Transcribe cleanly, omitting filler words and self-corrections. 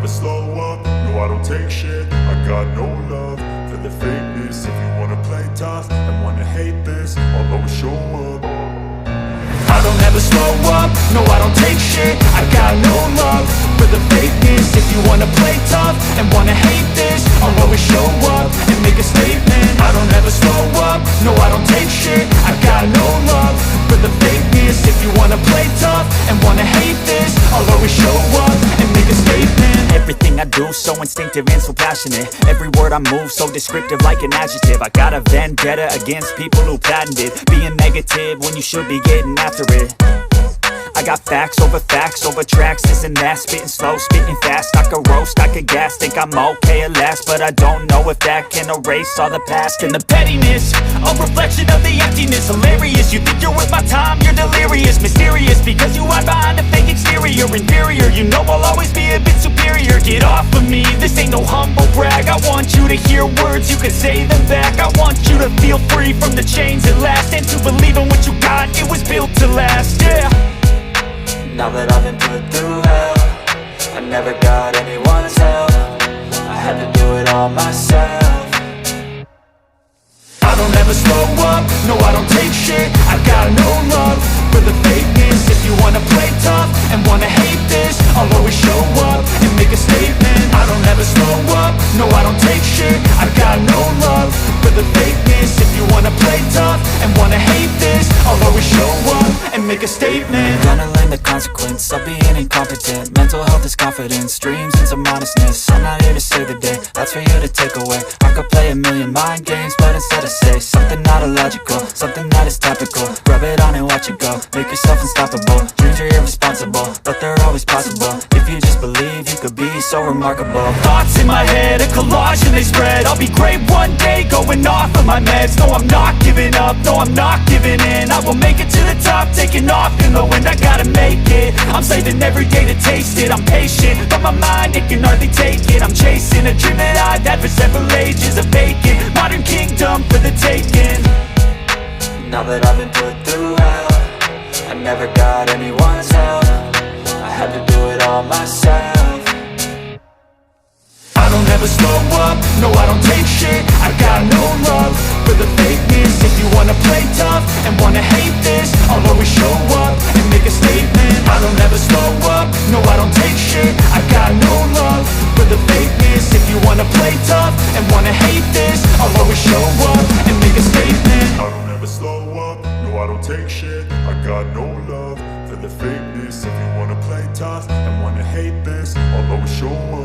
slow up, no I don't take shit. I got no love for the fakeness. If you wanna play tough and wanna hate this, I'll always show up. I don't ever slow up, no I don't take shit. I got no love for the fakeness. If you wanna play tough and wanna hate this, I'll always show up and make a statement. I don't ever slow up, no I don't take shit. I got no love for the fakeness. If you wanna play tough and wanna hate this, I'll always show up and make a statement. Everything I do so instinctive and so passionate. Every word I move so descriptive like an adjective. I got a vendetta against people who patented being negative when you should be getting after it. I got facts over tracks, this and that. Spitting slow, spitting fast, I could roast, I could gas. Think I'm okay at last, but I don't know if that can erase all the past. And the pettiness, a reflection of the emptiness. Hilarious, you think you're worth my time, you're delirious. Mysterious, because you hide behind a fake exterior. Inferior, you know I'll always be a bit superior. Get off of me, this ain't no humble brag. I want you to hear words, you can say them back. I want you to feel free from the chains at last, and to believe in what you got, it was built to last, yeah. Now that I've been put through hell, I never got anyone's help. I had to do it all myself. I don't ever slow up, no I don't take shit. I got no love for the fakeness. If you wanna play tough and wanna hate this, I'll always show up and make a statement. I don't ever slow up, no I don't take shit. I got no love for the fakeness. If you wanna play tough and wanna hate this, I'll always show up and make a statement. Gonna learn the consequence of being incompetent. Mental health is confidence, dreams and some honestness. I'm not here to save the day, that's for you to take away. I could play a million mind games, but instead I say something not illogical, something that is topical. Rub it on and watch it go, make yourself unstoppable. Dreams are irresponsible, but they're always possible. If you just believe, you could be so remarkable. Thoughts in my head, a collage and they spread. I'll be great one day, going off of my meds. No, I'm not giving up, no, I'm not giving in. I will make it to the top, taking off in the wind. I gotta make it, I'm saving every day to taste it. I'm patient, but my mind, it can hardly take it. I'm chasing a dream that I've had for several ages. A vacant, modern kingdom for the taking. Now that I've been put through hell, I never got anyone's help. I had to do it all myself. I don't ever slow up, no I don't take shit. I got no love for the fakeness. If you wanna play tough and wanna hate this, I'll always show up and make a statement. I don't ever slow up, no I don't take shit. I got no love for the fakeness. If you wanna play tough and wanna hate this, I'll always show up and make a statement. I don't ever slow up, no I don't take shit. I got no love for the fakeness. If you wanna play tough and wanna hate this, I'll always show up